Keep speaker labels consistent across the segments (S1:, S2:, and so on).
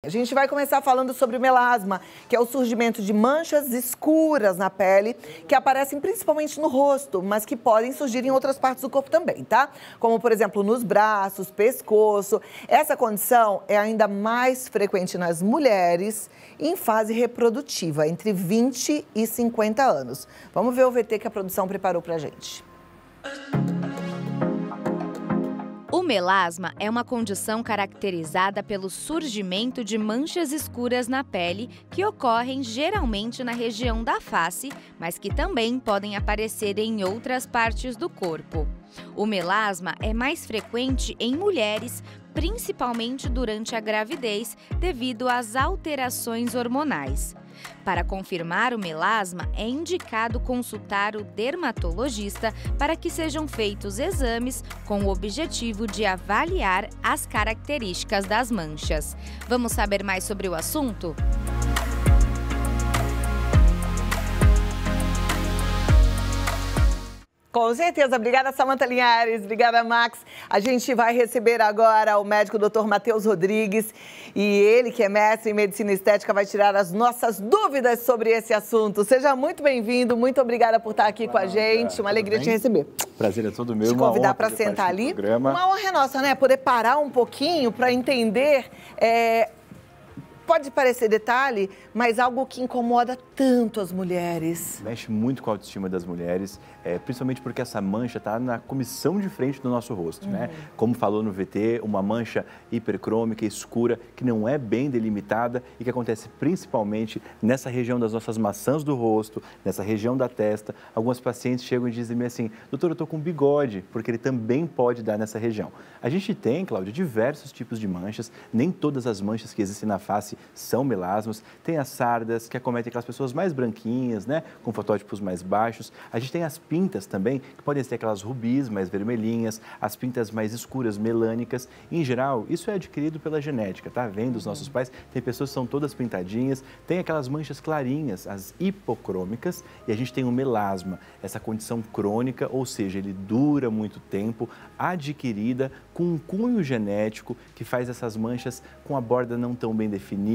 S1: A gente vai começar falando sobre o melasma, que é o surgimento de manchas escuras na pele, que aparecem principalmente no rosto, mas que podem surgir em outras partes do corpo também, tá? Como, por exemplo, nos braços, pescoço. Essa condição é ainda mais frequente nas mulheres em fase reprodutiva, entre 20 e 50 anos. Vamos ver o VT que a produção preparou pra gente.
S2: O melasma é uma condição caracterizada pelo surgimento de manchas escuras na pele que ocorrem geralmente na região da face, mas que também podem aparecer em outras partes do corpo. O melasma é mais frequente em mulheres, principalmente durante a gravidez, devido às alterações hormonais. Para confirmar o melasma, é indicado consultar o dermatologista para que sejam feitos exames com o objetivo de avaliar as características das manchas. Vamos saber mais sobre o assunto?
S1: Com certeza. Obrigada, Samantha Linhares. Obrigada, Max. A gente vai receber agora o médico Dr. Matheus Rodrigues e ele, que é mestre em medicina estética, vai tirar as nossas dúvidas sobre esse assunto. Seja muito bem-vindo. Muito obrigada por estar aqui com a gente. Uma alegria te receber.
S3: Prazer é todo meu.
S1: Te convidar para sentar ali. Uma honra nossa, né? Poder parar um pouquinho para entender... Pode parecer detalhe, mas algo que incomoda tanto as mulheres.
S3: Mexe muito com a autoestima das mulheres, principalmente porque essa mancha está na comissão de frente do nosso rosto, né? Como falou no VT, uma mancha hipercrômica, escura, que não é bem delimitada e que acontece principalmente nessa região das nossas maçãs do rosto, nessa região da testa. Algumas pacientes chegam e dizem assim, doutor, eu estou com bigode, porque ele também pode dar nessa região. A gente tem, Cláudia, diversos tipos de manchas, nem todas as manchas que existem na face são melasmas, tem as sardas que acometem aquelas pessoas mais branquinhas, né, com fotótipos mais baixos. A gente tem as pintas também, que podem ser aquelas rubis mais vermelhinhas, as pintas mais escuras, melânicas. Em geral, isso é adquirido pela genética, tá? Vem dos nossos pais, tem pessoas que são todas pintadinhas, tem aquelas manchas clarinhas, as hipocrômicas, e a gente tem o melasma, essa condição crônica, ou seja, ele dura muito tempo, adquirida com um cunho genético que faz essas manchas com a borda não tão bem definida,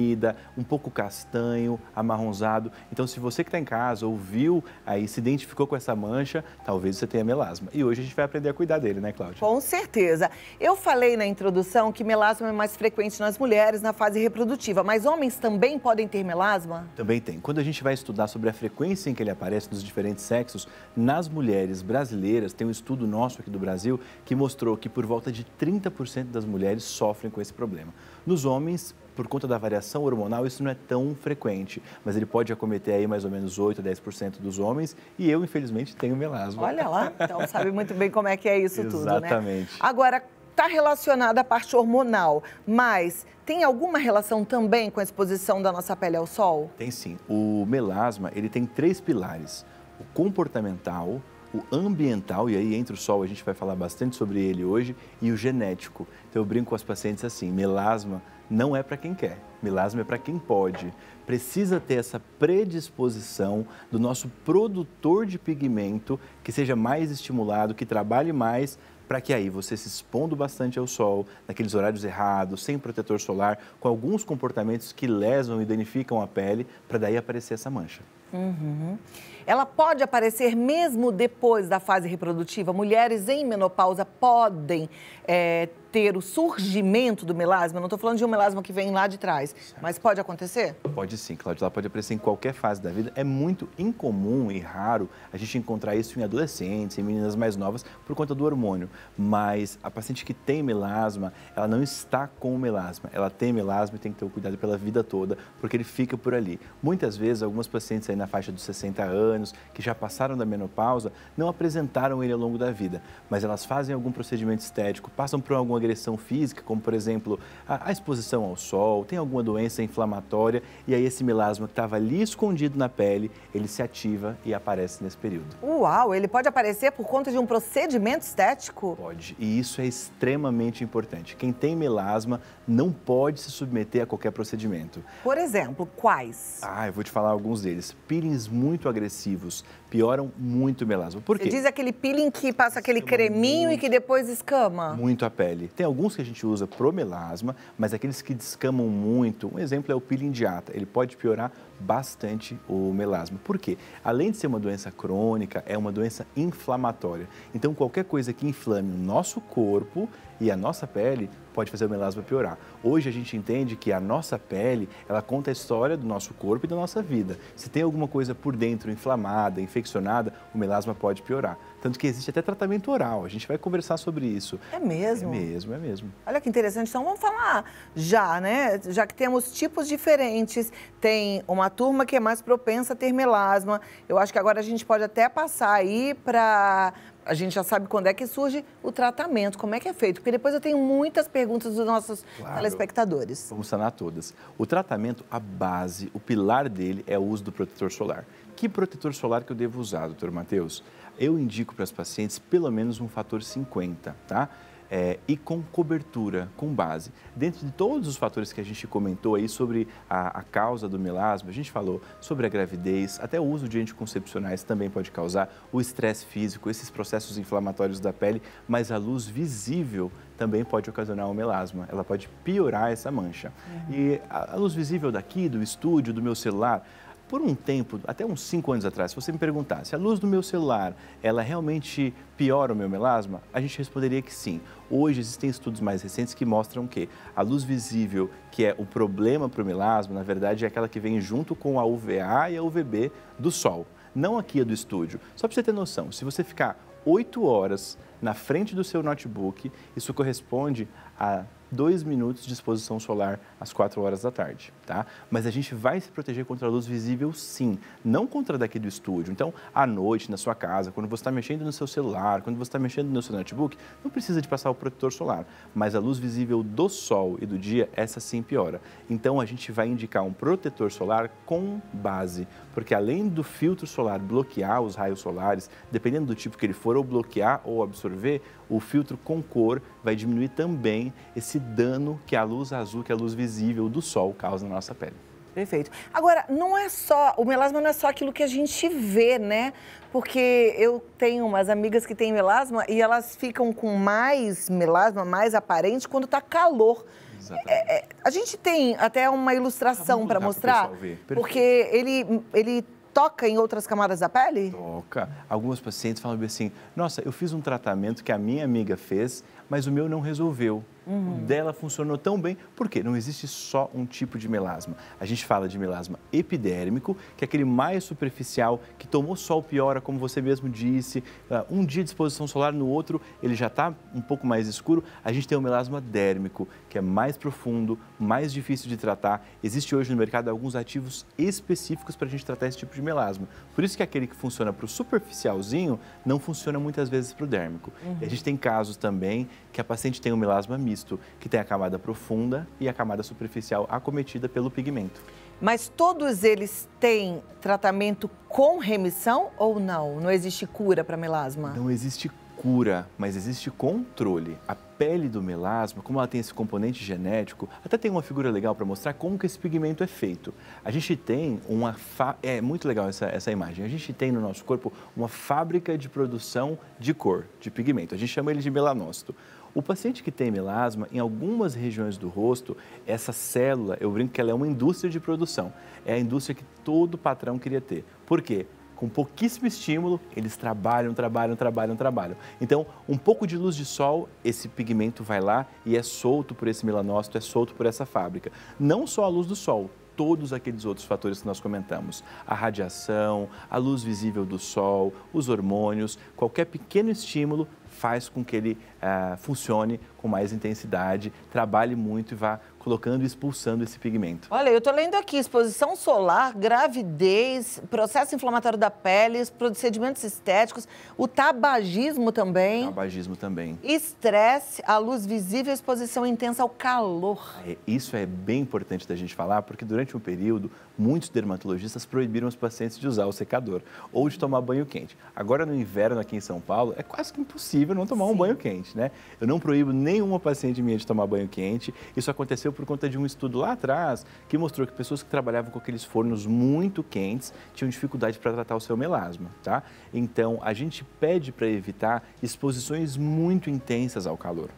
S3: um pouco castanho, amarronzado. Então, se você que está em casa ouviu, aí se identificou com essa mancha, talvez você tenha melasma. E hoje a gente vai aprender a cuidar dele, né, Cláudia?
S1: Com certeza. Eu falei na introdução que melasma é mais frequente nas mulheres na fase reprodutiva, mas homens também podem ter melasma?
S3: Também tem. Quando a gente vai estudar sobre a frequência em que ele aparece nos diferentes sexos, nas mulheres brasileiras, tem um estudo nosso aqui do Brasil que mostrou que por volta de 30% das mulheres sofrem com esse problema. Nos homens, por conta da variação hormonal, isso não é tão frequente, mas ele pode acometer aí mais ou menos 8 a 10% dos homens e eu, infelizmente, tenho melasma.
S1: Olha lá, então sabe muito bem como é que é isso tudo, né?
S3: Exatamente.
S1: Agora, está relacionada à parte hormonal, mas tem alguma relação também com a exposição da nossa pele ao sol?
S3: Tem sim. O melasma, ele tem 3 pilares, o comportamental, o ambiental, e aí entra o sol, a gente vai falar bastante sobre ele hoje, e o genético. Então eu brinco com as pacientes assim, melasma não é para quem quer, melasma é para quem pode. Precisa ter essa predisposição do nosso produtor de pigmento que seja mais estimulado, que trabalhe mais, para que aí você se expondo bastante ao sol, naqueles horários errados, sem protetor solar, com alguns comportamentos que lesam e danificam a pele, para daí aparecer essa mancha.
S1: Ela pode aparecer mesmo depois da fase reprodutiva? Mulheres em menopausa podem ter o surgimento do melasma? Eu não estou falando de um melasma que vem lá de trás, mas pode acontecer?
S3: Pode sim, Cláudia. Ela pode aparecer em qualquer fase da vida. É muito incomum e raro a gente encontrar isso em adolescentes, em meninas mais novas, por conta do hormônio. Mas a paciente que tem melasma, ela não está com o melasma. Ela tem melasma e tem que ter o cuidado pela vida toda, porque ele fica por ali. Muitas vezes, algumas pacientes aí na faixa dos 60 anos, que já passaram da menopausa, não apresentaram ele ao longo da vida, mas elas fazem algum procedimento estético, passam por alguma agressão física, como por exemplo a exposição ao sol, tem alguma doença inflamatória e aí esse melasma que estava ali escondido na pele, ele se ativa e aparece nesse período.
S1: Uau, ele pode aparecer por conta de um procedimento estético?
S3: Pode, e isso é extremamente importante. Quem tem melasma não pode se submeter a qualquer procedimento.
S1: Por exemplo, quais?
S3: Eu vou te falar alguns deles. Peelings muito agressivos, pioram muito o melasma. Por quê?
S1: Você diz aquele peeling que passa aquele creminho e que depois escama?
S3: Muito a pele. Tem alguns que a gente usa pro melasma, mas aqueles que descamam muito, um exemplo é o peeling de ata. Ele pode piorar bastante o melasma. Por quê? Além de ser uma doença crônica, é uma doença inflamatória. Então, qualquer coisa que inflame o nosso corpo e a nossa pele pode fazer o melasma piorar. Hoje a gente entende que a nossa pele, ela conta a história do nosso corpo e da nossa vida. Se tem alguma coisa por dentro inflamada, infeccionada, o melasma pode piorar. Tanto que existe até tratamento oral. A gente vai conversar sobre isso.
S1: É mesmo?
S3: É mesmo, é mesmo.
S1: Olha que interessante. Então vamos falar já, né? Já que temos tipos diferentes, tem uma turma que é mais propensa a ter melasma. Eu acho que agora a gente pode até passar aí para... A gente já sabe quando é que surge o tratamento, como é que é feito, porque depois eu tenho muitas perguntas dos nossos telespectadores.
S3: Vamos sanar todas. O tratamento, a base, o pilar dele é o uso do protetor solar. Que protetor solar que eu devo usar, doutor Matheus? Eu indico para as pacientes pelo menos um fator 50, tá? E com cobertura, com base. Dentro de todos os fatores que a gente comentou aí sobre a causa do melasma, a gente falou sobre a gravidez, até o uso de anticoncepcionais também pode causar, o estresse físico, esses processos inflamatórios da pele, mas a luz visível também pode ocasionar o melasma, ela pode piorar essa mancha. E a luz visível daqui, do estúdio, do meu celular, por um tempo, até uns 5 anos atrás, se você me perguntasse, a luz do meu celular, ela realmente piora o meu melasma? A gente responderia que sim. Hoje existem estudos mais recentes que mostram que a luz visível, que é o problema para o melasma, na verdade é aquela que vem junto com a UVA e a UVB do sol, não aqui a do estúdio. Só para você ter noção, se você ficar 8 horas na frente do seu notebook, isso corresponde a 2 minutos de exposição solar às 4 horas da tarde, tá? Mas a gente vai se proteger contra a luz visível sim, não contra daqui do estúdio. Então, à noite, na sua casa, quando você está mexendo no seu celular, quando você está mexendo no seu notebook, não precisa de passar o protetor solar. Mas a luz visível do sol e do dia, essa sim piora. Então, a gente vai indicar um protetor solar com base, porque além do filtro solar bloquear os raios solares, dependendo do tipo que ele for, ou bloquear ou absorver, o filtro com cor vai diminuir também esse dano que a luz azul, que a luz visível do sol causa na nossa pele.
S1: Perfeito. Agora, não é só, o melasma não é só aquilo que a gente vê, né? Porque eu tenho umas amigas que têm melasma e elas ficam com mais melasma, mais aparente, quando tá calor. A gente tem até uma ilustração para mostrar, porque ele toca em outras camadas da pele?
S3: Toca. Algumas pacientes falam assim, nossa, eu fiz um tratamento que a minha amiga fez, mas o meu não resolveu. O dela funcionou tão bem. Por quê? Não existe só um tipo de melasma. A gente fala de melasma epidérmico, que é aquele mais superficial, que tomou sol, piora, como você mesmo disse. Um dia de exposição solar, no outro ele já está um pouco mais escuro. A gente tem o melasma dérmico, que é mais profundo, mais difícil de tratar. Existe hoje no mercado alguns ativos específicos para a gente tratar esse tipo de melasma. Por isso que aquele que funciona para o superficialzinho não funciona muitas vezes para o dérmico. E a gente tem casos também que a paciente tem um melasma misto, que tem a camada profunda e a camada superficial acometida pelo pigmento.
S1: Mas todos eles têm tratamento com remissão ou não? Não existe cura para melasma?
S3: Não existe cura, mas existe controle. A pele do melasma, como ela tem esse componente genético, até tem uma figura legal para mostrar como que esse pigmento é feito. A gente tem é muito legal essa imagem. A gente tem no nosso corpo uma fábrica de produção de cor, de pigmento. A gente chama ele de melanócito. O paciente que tem melasma, em algumas regiões do rosto, essa célula, eu brinco que ela é uma indústria de produção. É a indústria que todo patrão queria ter. Por quê? Com pouquíssimo estímulo, eles trabalham. Então, um pouco de luz de sol, esse pigmento vai lá e é solto por esse melanócito, é solto por essa fábrica. Não só a luz do sol, todos aqueles outros fatores que nós comentamos. A radiação, a luz visível do sol, os hormônios, qualquer pequeno estímulo faz com que ele funcione com mais intensidade, trabalhe muito e vá colocando e expulsando esse pigmento.
S1: Olha, eu estou lendo aqui, exposição solar, gravidez, processo inflamatório da pele, procedimentos estéticos, o tabagismo também.
S3: Tabagismo também.
S1: Estresse, a luz visível, exposição intensa ao calor.
S3: Isso é bem importante da gente falar, porque durante um período, muitos dermatologistas proibiram os pacientes de usar o secador ou de tomar banho quente. Agora, no inverno aqui em São Paulo, é quase que impossível impossível não tomar um banho quente, né? Eu não proíbo nenhuma paciente minha de tomar banho quente. Isso aconteceu por conta de um estudo lá atrás que mostrou que pessoas que trabalhavam com aqueles fornos muito quentes tinham dificuldade para tratar o seu melasma, tá? Então, a gente pede para evitar exposições muito intensas ao calor.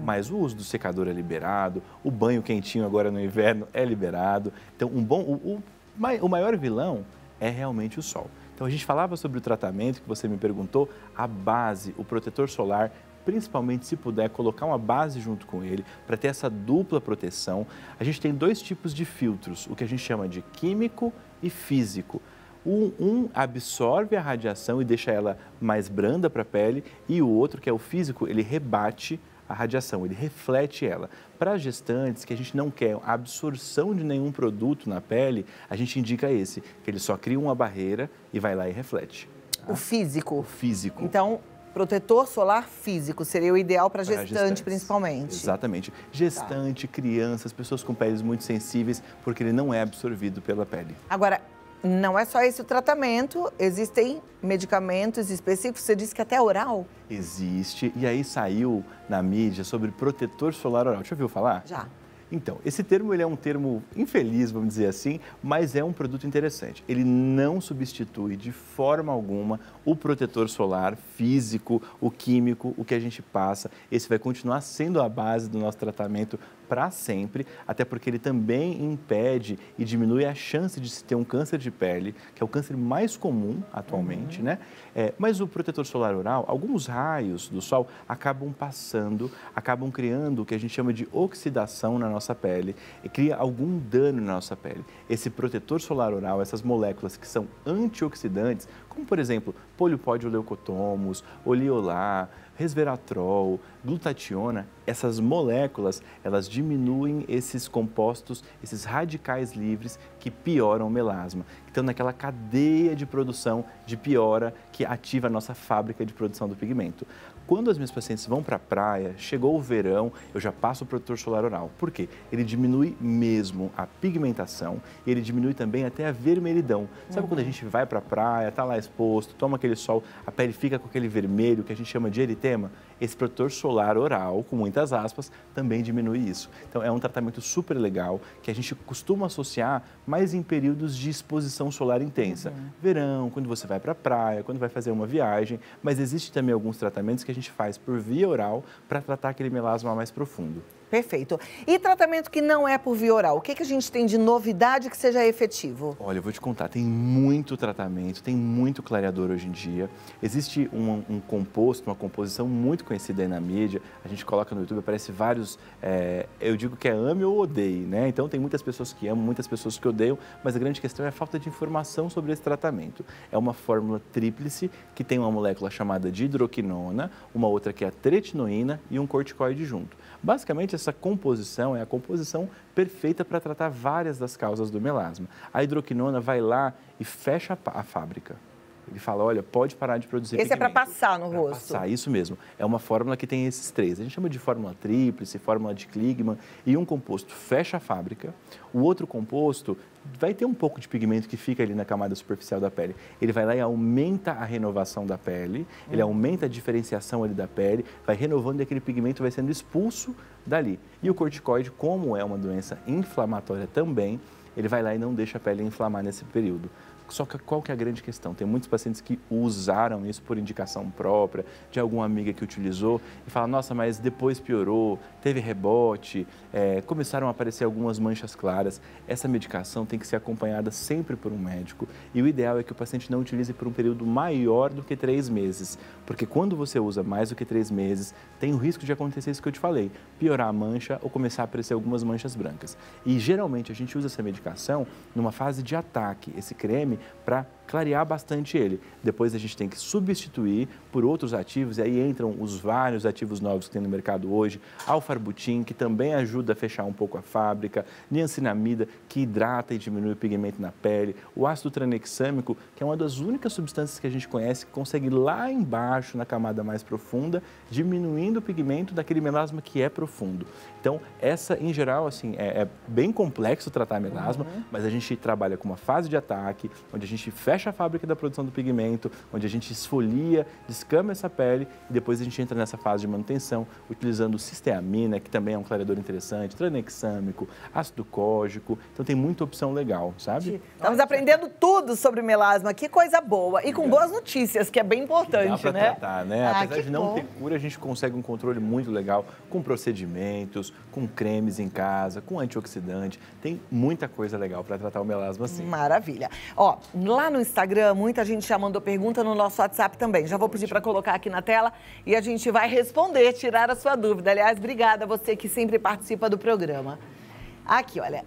S3: Mas o uso do secador é liberado, o banho quentinho agora no inverno é liberado. Então, o maior vilão é realmente o sol. Então, a gente falava sobre o tratamento que você me perguntou, a base, o protetor solar, principalmente se puder colocar uma base junto com ele, para ter essa dupla proteção. A gente tem dois tipos de filtros, o que a gente chama de químico e físico. Um absorve a radiação e deixa ela mais branda para a pele, e o outro, que é o físico, ele rebate a radiação, ele reflete ela. Para gestantes que a gente não quer a absorção de nenhum produto na pele, a gente indica esse, que ele só cria uma barreira e vai lá e reflete.
S1: O físico?
S3: O físico.
S1: Então, protetor solar físico seria o ideal para gestante, principalmente.
S3: Exatamente. Gestante, crianças, pessoas com peles muito sensíveis, porque ele não é absorvido pela pele.
S1: Agora, não é só esse o tratamento, existem medicamentos específicos, você disse que até oral?
S3: Existe, e aí saiu na mídia sobre protetor solar oral. Já ouviu falar?
S1: Já.
S3: Então, esse termo ele é um termo infeliz, vamos dizer assim, mas é um produto interessante. Ele não substitui de forma alguma o protetor solar físico, o químico, o que a gente passa. Esse vai continuar sendo a base do nosso tratamento para sempre, até porque ele também impede e diminui a chance de se ter um câncer de pele, que é o câncer mais comum atualmente, né? Mas o protetor solar oral, alguns raios do sol acabam passando, acabam criando o que a gente chama de oxidação na nossa pele e cria algum dano na nossa pele. Esse protetor solar oral, essas moléculas que são antioxidantes, como por exemplo, poliopódio leucotomus, oleolar, resveratrol, glutationa, essas moléculas, elas diminuem esses compostos, esses radicais livres que pioram o melasma. Então, naquela cadeia de produção de piora que ativa a nossa fábrica de produção do pigmento. Quando as minhas pacientes vão para a praia, chegou o verão, eu já passo o protetor solar oral. Por quê? Ele diminui mesmo a pigmentação e ele diminui também até a vermelhidão. Sabe quando a gente vai para a praia, está lá exposto, toma aquele sol, a pele fica com aquele vermelho que a gente chama de eritema? Esse protetor solar oral, com muitas aspas, também diminui isso. Então, é um tratamento super legal que a gente costuma associar mais em períodos de exposição solar intensa. Verão, quando você vai para a praia, quando vai fazer uma viagem, mas existe também alguns tratamentos que a gente faz por via oral para tratar aquele melasma mais profundo.
S1: Perfeito. E tratamento que não é por via oral, o que a gente tem de novidade que seja efetivo?
S3: Olha, eu vou te contar, tem muito tratamento, tem muito clareador hoje em dia. Existe um composto, uma composição muito conhecida aí na mídia, a gente coloca no YouTube, aparece vários, eu digo que é ame ou odeie, né? Então tem muitas pessoas que amam, muitas pessoas que odeiam, mas a grande questão é a falta de informação sobre esse tratamento. É uma fórmula tríplice que tem uma molécula chamada de hidroquinona, uma outra que é a tretinoína e um corticoide junto. Basicamente, essa composição é a composição perfeita para tratar várias das causas do melasma. A hidroquinona vai lá e fecha a fábrica. Ele fala, olha, pode parar de produzir pigmento.
S1: Esse é para passar no rosto?
S3: Passar, isso mesmo. É uma fórmula que tem esses três. A gente chama de fórmula tríplice, fórmula de Kligman. E um composto fecha a fábrica. O outro composto vai ter um pouco de pigmento que fica ali na camada superficial da pele. Ele vai lá e aumenta a renovação da pele, ele aumenta a diferenciação ali da pele, vai renovando e aquele pigmento vai sendo expulso dali. E o corticoide, como é uma doença inflamatória também, ele vai lá e não deixa a pele inflamar nesse período. Só que qual que é a grande questão? Tem muitos pacientes que usaram isso por indicação própria, de alguma amiga que utilizou e fala, nossa, mas depois piorou, teve rebote, começaram a aparecer algumas manchas claras. Essa medicação tem que ser acompanhada sempre por um médico e o ideal é que o paciente não utilize por um período maior do que 3 meses, porque quando você usa mais do que 3 meses, tem o risco de acontecer isso que eu te falei, piorar a mancha ou começar a aparecer algumas manchas brancas. E geralmente a gente usa essa medicação numa fase de ataque, esse creme, para clarear bastante ele. Depois a gente tem que substituir por outros ativos, e aí entram os vários ativos novos que tem no mercado hoje, alfarbutin, que também ajuda a fechar um pouco a fábrica, niacinamida, que hidrata e diminui o pigmento na pele, o ácido tranexâmico, que é uma das únicas substâncias que a gente conhece que consegue ir lá embaixo, na camada mais profunda, diminuindo o pigmento daquele melasma que é profundo. Então, essa, em geral, assim, é bem complexo tratar melasma, mas a gente trabalha com uma fase de ataque, onde a gente fecha a fábrica da produção do pigmento, onde a gente esfolia, descama essa pele e depois a gente entra nessa fase de manutenção, utilizando cisteamina, que também é um clareador interessante, tranexâmico, ácido cógico, então tem muita opção legal, sabe?
S1: Estamos aprendendo tudo sobre melasma, que coisa boa. E com boas notícias, que é bem importante,
S3: dá pra
S1: né?
S3: tratar, né? Apesar de não
S1: bom.
S3: ter cura, a gente consegue um controle muito legal com procedimentos, com cremes em casa, com antioxidante. Tem muita coisa legal para tratar o melasma assim.
S1: Maravilha. Ó, lá no Instagram, muita gente já mandou pergunta no nosso WhatsApp também. Já vou pedir para colocar aqui na tela e a gente vai responder, tirar a sua dúvida. Aliás, obrigada a você que sempre participa do programa. Aqui, olha.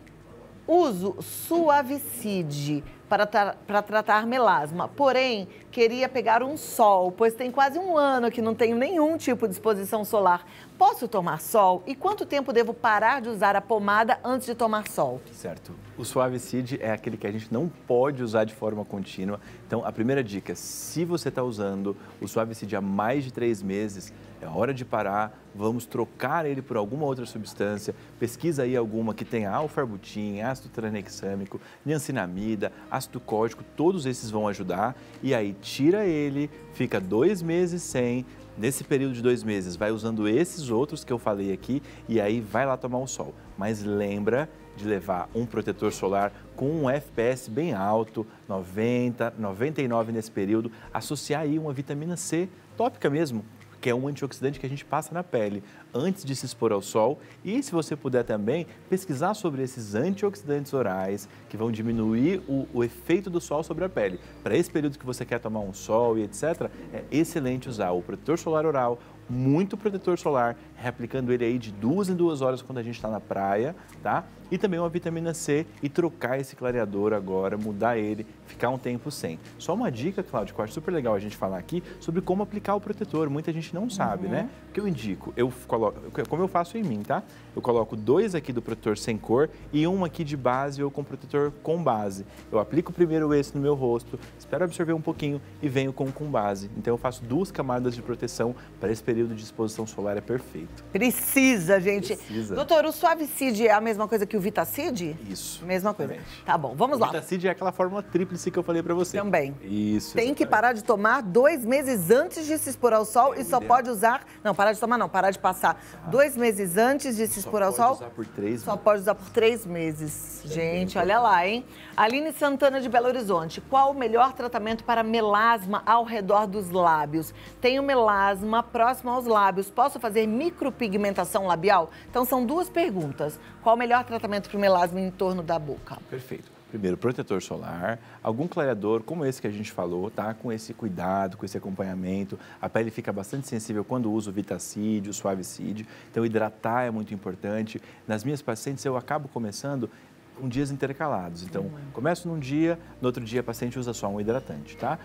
S1: Uso Suavicide para tratar melasma, porém, queria pegar um sol, pois tem quase um ano que não tenho nenhum tipo de exposição solar. Posso tomar sol? E quanto tempo devo parar de usar a pomada antes de tomar sol?
S3: Certo. O Suavicide é aquele que a gente não pode usar de forma contínua. Então, a primeira dica, se você está usando o Suavicide há mais de 3 meses, é hora de parar, vamos trocar ele por alguma outra substância. Pesquisa aí alguma que tenha alfarbutin, ácido tranexâmico, niacinamida, ácido cógico, todos esses vão ajudar. E aí tira ele, fica 2 meses sem. Nesse período de 2 meses, vai usando esses outros que eu falei aqui e aí vai lá tomar o sol. Mas lembra de levar um protetor solar com um FPS bem alto, 90, 99 nesse período. Associar aí uma vitamina C tópica mesmo, que é um antioxidante que a gente passa na pele antes de se expor ao sol. E se você puder também pesquisar sobre esses antioxidantes orais que vão diminuir o efeito do sol sobre a pele. Para esse período que você quer tomar um sol e etc, é excelente usar o protetor solar oral, muito protetor solar, reaplicando ele aí de 2 em 2 horas quando a gente está na praia, tá? E também uma vitamina C e trocar esse clareador agora, mudar ele, ficar um tempo sem. Só uma dica, Cláudia, que eu acho super legal a gente falar aqui sobre como aplicar o protetor. Muita gente não sabe, né? O que eu indico, eu coloco, como eu faço em mim, tá? Eu coloco 2 aqui do protetor sem cor e um aqui de base ou com protetor com base. Eu aplico primeiro esse no meu rosto, espero absorver um pouquinho e venho com base. Então eu faço 2 camadas de proteção para esse período de exposição solar, é perfeito.
S1: Precisa, gente.
S3: Precisa.
S1: Doutor, o Suavicide é a mesma coisa que o Vitacide?
S3: Isso.
S1: Mesma coisa.
S3: Exatamente.
S1: Tá bom, vamos lá.
S3: O Vitacide é aquela fórmula tríplice que eu falei para você.
S1: Também.
S3: Isso.
S1: Tem que
S3: exatamente.
S1: parar de tomar 2 meses antes de se expor ao sol e só pode usar... Não, parar de tomar não, parar de passar 2 meses antes de se expor ao sol.
S3: Só pode usar por 3
S1: Só pode usar por 3 meses. Gente, olha lá, hein? Aline Santana de Belo Horizonte. Qual o melhor tratamento para melasma ao redor dos lábios? Tenho melasma próximo aos lábios. Posso fazer micropigmentação labial? Então, são 2 perguntas. Qual o melhor tratamento para o melasma em torno da boca?
S3: Perfeito. Primeiro, protetor solar, algum clareador como esse que a gente falou, tá? Com esse cuidado, com esse acompanhamento. A pele fica bastante sensível quando usa o Vitacide, o Suavicide. Então, hidratar é muito importante. Nas minhas pacientes, eu acabo começando com dias intercalados. Então, começo num dia, no outro dia a paciente usa só um hidratante, tá?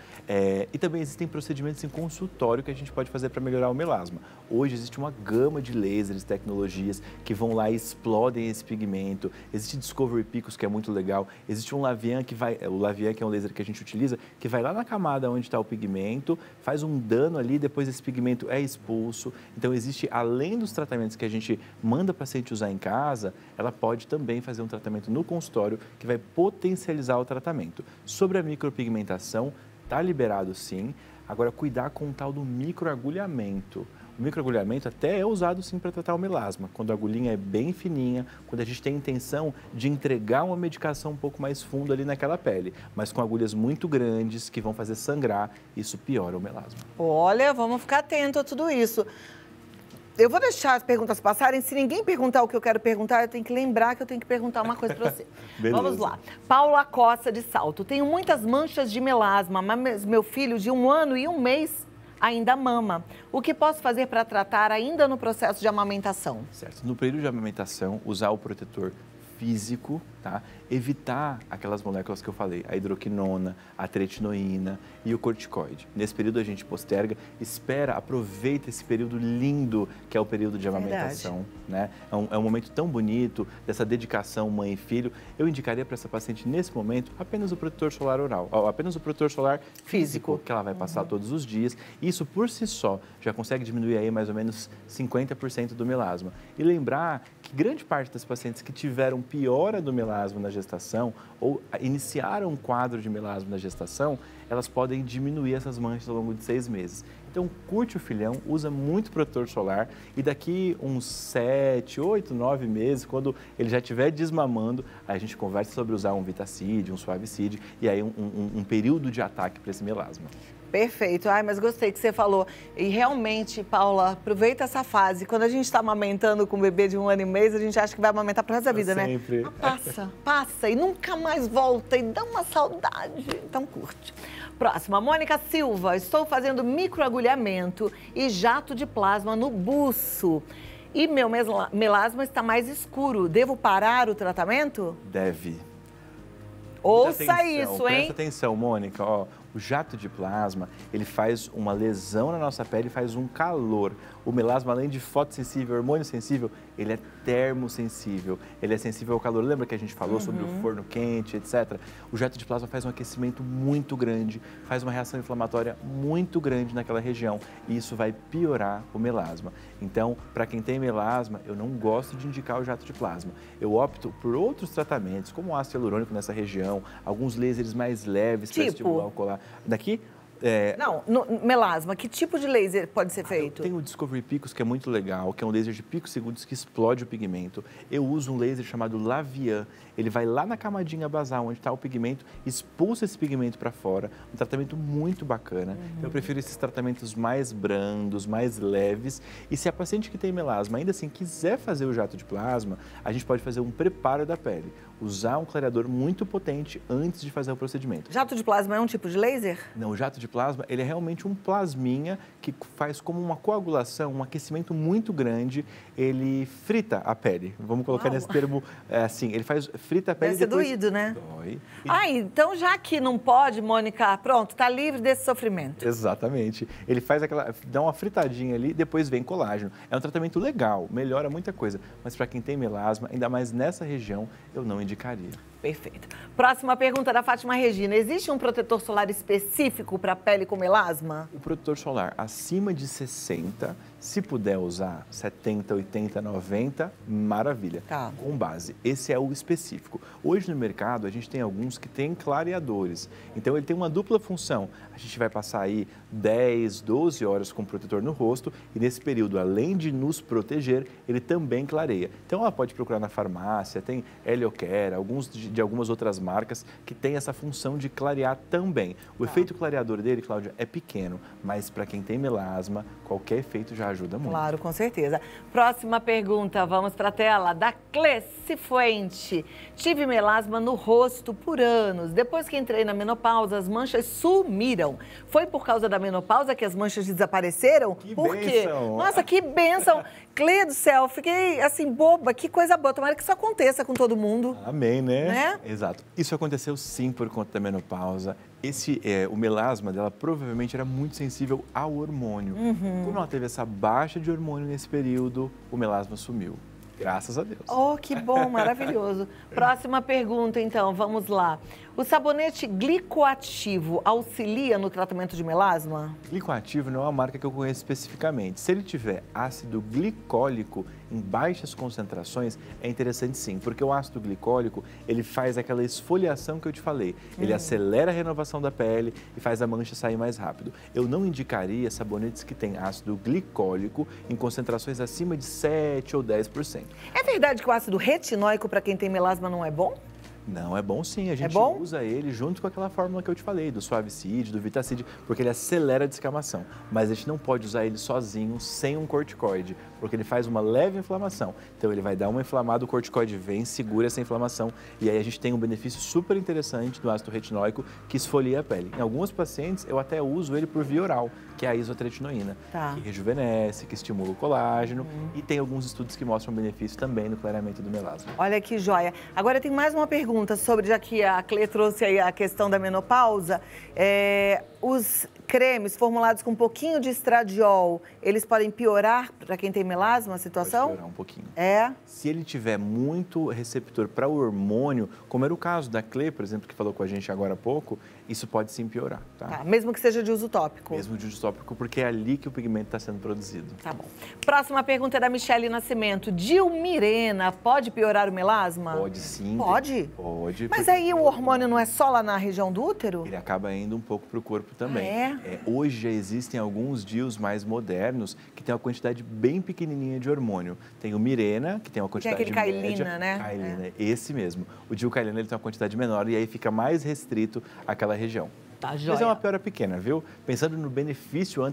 S3: E também existem procedimentos em consultório que a gente pode fazer para melhorar o melasma. Hoje existe uma gama de lasers, tecnologias que vão lá e explodem esse pigmento. Existe Discovery Picos, que é muito legal. Existe um Lavian o Lavian, que é um laser que a gente utiliza, que vai lá na camada onde está o pigmento, faz um dano ali, depois esse pigmento é expulso. Então, existe, além dos tratamentos que a gente manda a paciente usar em casa, ela pode também fazer um tratamento no consultório que vai potencializar o tratamento. Sobre a micropigmentação, está liberado sim. Agora, cuidar com o tal do microagulhamento. O microagulhamento até é usado sim para tratar o melasma, quando a agulhinha é bem fininha, quando a gente tem a intenção de entregar uma medicação um pouco mais fundo ali naquela pele, mas com agulhas muito grandes que vão fazer sangrar, isso piora o melasma.
S1: Olha, vamos ficar atento a tudo isso. Eu vou deixar as perguntas passarem. Se ninguém perguntar o que eu quero perguntar, eu tenho que lembrar que eu tenho que perguntar uma coisa para você. Vamos lá. Paula Costa de Salto. Tenho muitas manchas de melasma, mas meu filho de 1 ano e 1 mês ainda mama. O que posso fazer para tratar ainda no processo de amamentação?
S3: Certo. No período de amamentação, usar o protetor físico, tá? Evitar aquelas moléculas que eu falei, a hidroquinona, a tretinoína e o corticoide. Nesse período a gente posterga, espera, aproveita esse período lindo que é o período de amamentação, né? É um momento tão bonito, dessa dedicação mãe e filho. Eu indicaria para essa paciente nesse momento apenas o protetor solar oral, apenas o protetor solar físico, que ela vai passar todos os dias. Isso por si só já consegue diminuir aí mais ou menos 50% do melasma. E lembrar que grande parte das pacientes que tiveram piora do melasma na gestação ou iniciaram um quadro de melasma na gestação, elas podem diminuir essas manchas ao longo de 6 meses. Então, curte o filhão, usa muito protetor solar e daqui uns 7, 8, 9 meses, quando ele já estiver desmamando, aí a gente conversa sobre usar um Vitacid, um Suavicid e aí um período de ataque para esse melasma.
S1: Perfeito. Ai, mas gostei que você falou. E realmente, Paula, aproveita essa fase. Quando a gente está amamentando com um bebê de 1 ano e meio, a gente acha que vai amamentar pro resto da vida,
S3: sempre.
S1: Né? Passa e nunca mais volta e dá uma saudade. Então curte. Próxima, Mônica Silva. Estou fazendo microagulhamento e jato de plasma no buço. E meu melasma está mais escuro. Devo parar o tratamento?
S3: Deve.
S1: Ouça isso, hein?
S3: Presta atenção, Mônica. Ó, o jato de plasma, ele faz uma lesão na nossa pele e faz um calor. O melasma, além de fotossensível, hormônio sensível, ele é termosensível. Ele é sensível ao calor. Lembra que a gente falou sobre o forno quente, etc? O jato de plasma faz um aquecimento muito grande, faz uma reação inflamatória muito grande naquela região. E isso vai piorar o melasma. Então, para quem tem melasma, eu não gosto de indicar o jato de plasma. Eu opto por outros tratamentos, como o ácido hialurônico nessa região, alguns lasers mais leves para estimular o colar. Daqui...
S1: Não, no melasma, que tipo de laser pode ser feito?
S3: Tem o Discovery Picos, que é muito legal, que é um laser de picos segundos que explode o pigmento. Eu uso um laser chamado Lavian. Ele vai lá na camadinha basal, onde está o pigmento, expulsa esse pigmento para fora. Um tratamento muito bacana. Eu prefiro esses tratamentos mais brandos, mais leves. E se a paciente que tem melasma ainda assim quiser fazer o jato de plasma, a gente pode fazer um preparo da pele. Usar um clareador muito potente antes de fazer o procedimento.
S1: Jato de plasma é um tipo de laser?
S3: Não, o jato de plasma, ele é realmente um plasminha que faz como uma coagulação, um aquecimento muito grande, ele frita a pele. Vamos colocar nesse termo assim, ele frita a pele.
S1: Deve ser doído, né?
S3: Dói.
S1: Então já que não pode, Mônica, pronto, tá livre desse sofrimento.
S3: Exatamente. Ele faz dá uma fritadinha ali, depois vem colágeno. É um tratamento legal, melhora muita coisa, mas para quem tem melasma, ainda mais nessa região, eu não indicaria.
S1: Perfeito. Próxima pergunta da Fátima Regina. Existe um protetor solar específico para pele com melasma?
S3: O protetor solar acima de 60, se puder usar 70, 80, 90, maravilha.
S1: Tá.
S3: Com base. Esse é o específico. Hoje no mercado a gente tem alguns que têm clareadores. Então ele tem uma dupla função. A gente vai passar aí 10, 12 horas com o protetor no rosto e nesse período, além de nos proteger, ele também clareia. Então ela pode procurar na farmácia, tem Heliocare, alguns de algumas outras marcas que tem essa função de clarear também. O efeito clareador dele, Cláudia, é pequeno, mas para quem tem melasma, qualquer efeito já ajuda muito.
S1: Claro, com certeza. Próxima pergunta, vamos para a tela, da Cleci Fuente. Tive melasma no rosto por anos. Depois que entrei na menopausa, as manchas sumiram. Foi por causa da menopausa que as manchas desapareceram? Por quê? Nossa, que bênção! Clê do céu, fiquei assim, boba, que coisa boa. Tomara que isso aconteça com todo mundo.
S3: Amém, né? Exato. Isso aconteceu sim por conta da menopausa. O melasma dela provavelmente era muito sensível ao hormônio. Como ela teve essa baixa de hormônio nesse período, o melasma sumiu. Graças a Deus.
S1: Oh, que bom, maravilhoso. Próxima pergunta, então, vamos lá. O sabonete glicoativo auxilia no tratamento de melasma?
S3: Glicoativo não é uma marca que eu conheço especificamente. Se ele tiver ácido glicólico em baixas concentrações, é interessante sim, porque o ácido glicólico, ele faz aquela esfoliação que eu te falei. Ele acelera a renovação da pele e faz a mancha sair mais rápido. Eu não indicaria sabonetes que têm ácido glicólico em concentrações acima de 7 ou 10%.
S1: É verdade que o ácido retinóico para quem tem melasma não é bom?
S3: Não, é bom sim. A gente usa ele junto com aquela fórmula que eu te falei, do Suavicid, do Vitacid, porque ele acelera a descamação. Mas a gente não pode usar ele sozinho, sem um corticoide, porque ele faz uma leve inflamação. Então ele vai dar uma inflamada, o corticoide vem, segura essa inflamação. E aí a gente tem um benefício super interessante do ácido retinóico que esfolia a pele. Em alguns pacientes eu até uso ele por via oral, que é a isotretinoína, que rejuvenesce, que estimula o colágeno. E tem alguns estudos que mostram benefício também no clareamento do melasma.
S1: Olha que joia. Agora tem mais uma pergunta sobre, já que a Clê trouxe aí a questão da menopausa, os cremes formulados com um pouquinho de estradiol, eles podem piorar para quem tem melasma a situação?
S3: Pode piorar um pouquinho.
S1: É?
S3: Se ele tiver muito receptor para o hormônio, como era o caso da Clê, por exemplo, que falou com a gente agora há pouco, isso pode sim piorar, tá?
S1: Tá, mesmo que seja de uso tópico.
S3: Mesmo de uso tópico, porque é ali que o pigmento está sendo produzido.
S1: Tá bom. Próxima pergunta é da Michele Nascimento. Dilmirena pode piorar o melasma?
S3: Pode sim.
S1: Pode?
S3: Pode.
S1: Mas aí o hormônio não é só lá na região do útero?
S3: Ele acaba indo um pouco para o corpo também. Hoje já existem alguns DIUs mais modernos que tem uma quantidade bem pequenininha de hormônio. Tem o Mirena, que tem uma quantidade média.
S1: Tem aquele Cailina, né?
S3: Cailina, esse mesmo. O DIU Cailina ele tem uma quantidade menor e aí fica mais restrito àquela região.
S1: Tá, joia.
S3: Mas é uma piora pequena, viu? Pensando no benefício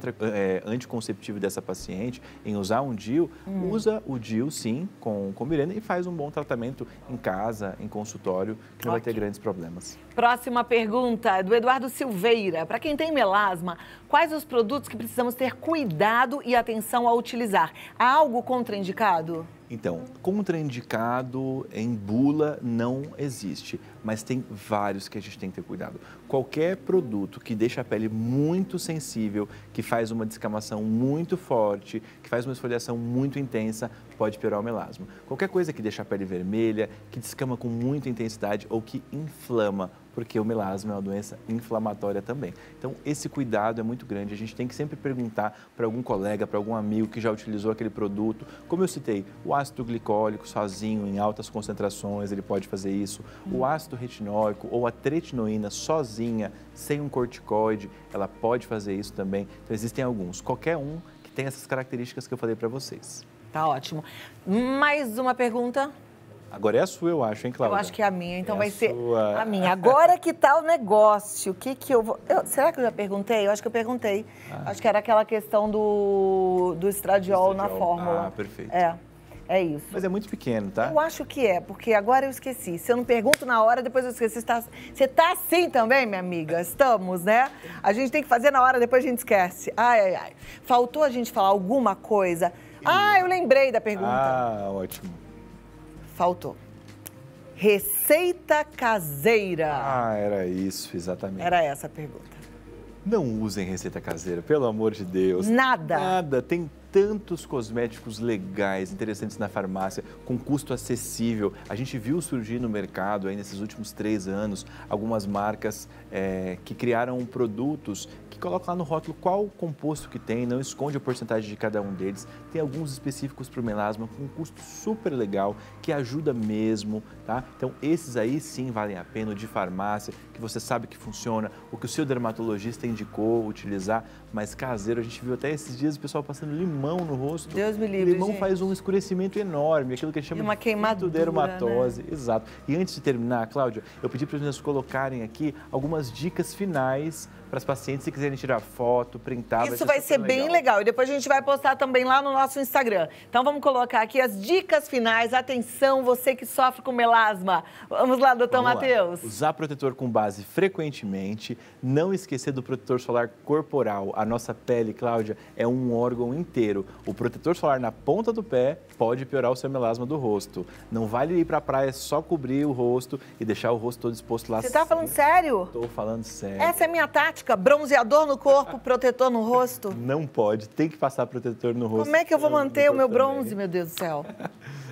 S3: anticonceptivo dessa paciente em usar um DIU, usa o DIU sim com Mirena e faz um bom tratamento em casa, em consultório, que não vai ter grandes problemas.
S1: Próxima pergunta é do Eduardo Silveira. Para quem tem melasma, quais os produtos que precisamos ter cuidado e atenção ao utilizar? Há algo contraindicado?
S3: Então, contraindicado em bula não existe, mas tem vários que a gente tem que ter cuidado. Qualquer produto que deixa a pele muito sensível, que faz uma descamação muito forte, que faz uma esfoliação muito intensa, pode piorar o melasma. Qualquer coisa que deixa a pele vermelha, que descama com muita intensidade ou que inflama, porque o melasma é uma doença inflamatória também. Então, esse cuidado é muito grande. A gente tem que sempre perguntar para algum colega, para algum amigo que já utilizou aquele produto. Como eu citei, o ácido glicólico sozinho, em altas concentrações, ele pode fazer isso. O ácido retinóico ou a tretinoína sozinha, sem um corticoide, ela pode fazer isso também. Então, existem alguns. Qualquer um que tem essas características que eu falei para vocês.
S1: Tá ótimo. Mais uma pergunta?
S3: Agora é a sua, eu acho, hein, Cláudia?
S1: Eu acho que é a minha, então vai ser
S3: sua...
S1: a minha. Agora que tá o negócio, o que eu vou... Será que eu já perguntei? Eu acho que eu perguntei. Acho que era aquela questão do estradiol na fórmula.
S3: Ah, perfeito.
S1: É isso.
S3: Mas é muito pequeno, tá?
S1: Eu acho que é, porque agora eu esqueci. Se eu não pergunto na hora, depois eu esqueci. Você tá assim também, minha amiga? Estamos, né? A gente tem que fazer na hora, depois a gente esquece. Ai. Faltou a gente falar alguma coisa? Eu lembrei da pergunta.
S3: Ah, ótimo.
S1: Faltou. Receita caseira.
S3: Era isso, exatamente.
S1: Era essa a pergunta.
S3: Não usem receita caseira, pelo amor de Deus.
S1: Nada.
S3: Tem tantos cosméticos legais, interessantes na farmácia, com custo acessível. A gente viu surgir no mercado aí nesses últimos 3 anos algumas marcas que criaram produtos que colocam lá no rótulo qual composto que tem, não esconde a porcentagem de cada um deles. Tem alguns específicos para o melasma com um custo super legal, que ajuda mesmo, tá? Então, esses aí sim valem a pena, o de farmácia, que você sabe que funciona, o que o seu dermatologista indicou utilizar, mas caseiro, a gente viu até esses dias o pessoal passando limão no rosto.
S1: Deus me livre,
S3: limão faz um escurecimento enorme, aquilo que a gente chama
S1: uma queimadura,
S3: de dermatose.
S1: né?
S3: Exato. E antes de terminar, Cláudia, eu pedi para os meninos colocarem aqui algumas dicas finais para as pacientes se quiserem tirar foto, printar.
S1: Isso vai ser bem legal. E depois a gente vai postar também lá no nosso Instagram. Então vamos colocar aqui as dicas finais. Atenção, você que sofre com melasma. Vamos lá, doutor Matheus.
S3: Usar protetor com base frequentemente. Não esquecer do protetor solar corporal. A nossa pele, Cláudia, é um órgão inteiro. O protetor solar na ponta do pé pode piorar o seu melasma do rosto. Não vale ir para a praia só cobrir o rosto e deixar o rosto todo exposto lá.
S1: Você tá falando sério?
S3: Estou falando sério.
S1: Essa é a minha tática. Bronzeador no corpo, protetor no rosto.
S3: Não pode, tem que passar protetor no rosto.
S1: Como é que eu vou manter o meu bronze, meu Deus do céu?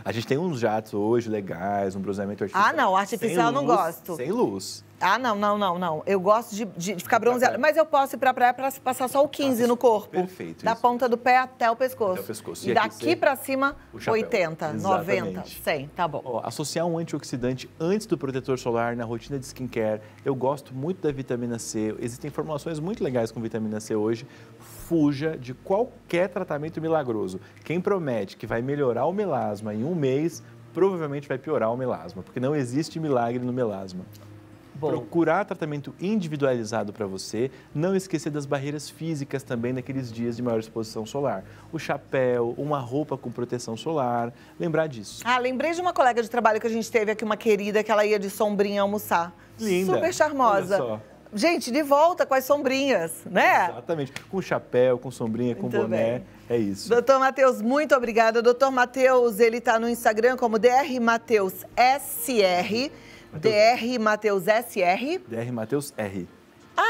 S3: A gente tem uns jatos hoje legais, um bronzeamento artificial.
S1: Não, artificial eu não gosto.
S3: Sem luz.
S1: Não. Eu gosto de ficar bronzeada. Mas eu posso ir pra praia pra passar só o 15 no corpo.
S3: Perfeito.
S1: Da ponta do pé até o pescoço.
S3: Até o pescoço.
S1: E daqui pra cima, 80,
S3: Exatamente.
S1: 90, 100, tá bom.
S3: Associar um antioxidante antes do protetor solar na rotina de skincare. Eu gosto muito da vitamina C. Existem formulações muito legais com vitamina C hoje. Fuja de qualquer tratamento milagroso. Quem promete que vai melhorar o melasma em um mês, provavelmente vai piorar o melasma, porque não existe milagre no melasma. Bom. Procurar tratamento individualizado para você, não esquecer das barreiras físicas também naqueles dias de maior exposição solar. O chapéu, uma roupa com proteção solar, lembrar disso.
S1: Lembrei de uma colega de trabalho que a gente teve aqui, uma querida, que ela ia de sombrinha almoçar.
S3: Linda.
S1: Super charmosa.
S3: Olha só.
S1: Gente, de volta com as sombrinhas, né?
S3: Exatamente. Com chapéu, com sombrinha, com boné. É isso.
S1: Doutor Matheus, muito obrigada. Doutor Matheus, ele está no Instagram como Dr. Matheus SR. Dr. Matheus SR.
S3: Dr. Matheus R.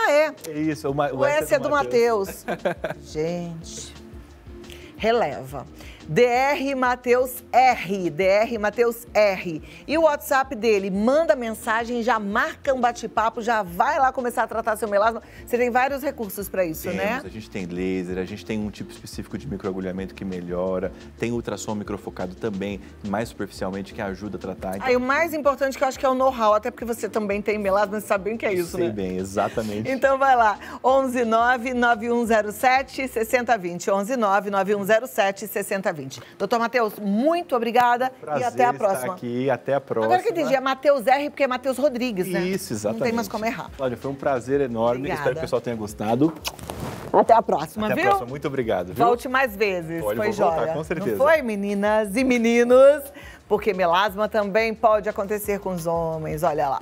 S1: Ah, é?
S3: É isso,
S1: O S é do Matheus. Gente, releva. DR Matheus R. DR Matheus R. E o WhatsApp dele, manda mensagem, já marca um bate-papo, já vai lá começar a tratar seu melasma. Você tem vários recursos para isso, né?
S3: A gente tem laser, a gente tem um tipo específico de microagulhamento que melhora, tem ultrassom microfocado também, mais superficialmente, que ajuda a tratar. Então...
S1: Aí o mais importante que eu acho que é o know-how, até porque você também tem melasma, você sabe bem o que é isso, né?
S3: Sei bem, exatamente.
S1: Então vai lá, 119-9107-6020, 119-9107-6020. Doutor Matheus, muito obrigada e até a próxima.
S3: Estar aqui, até a próxima.
S1: Agora que eu entendi, é Matheus R porque é Matheus Rodrigues, né?
S3: Isso, exatamente.
S1: Não tem mais como errar.
S3: Cláudia, foi um prazer enorme.
S1: Obrigada.
S3: Espero que o pessoal tenha gostado.
S1: Até a próxima,
S3: Até
S1: viu?
S3: a próxima. Muito obrigado, viu?
S1: Volte mais vezes.
S3: Pode,
S1: foi
S3: vou voltar,
S1: jóia.
S3: com certeza.
S1: Não foi, meninas e meninos? Porque melasma também pode acontecer com os homens. Olha lá.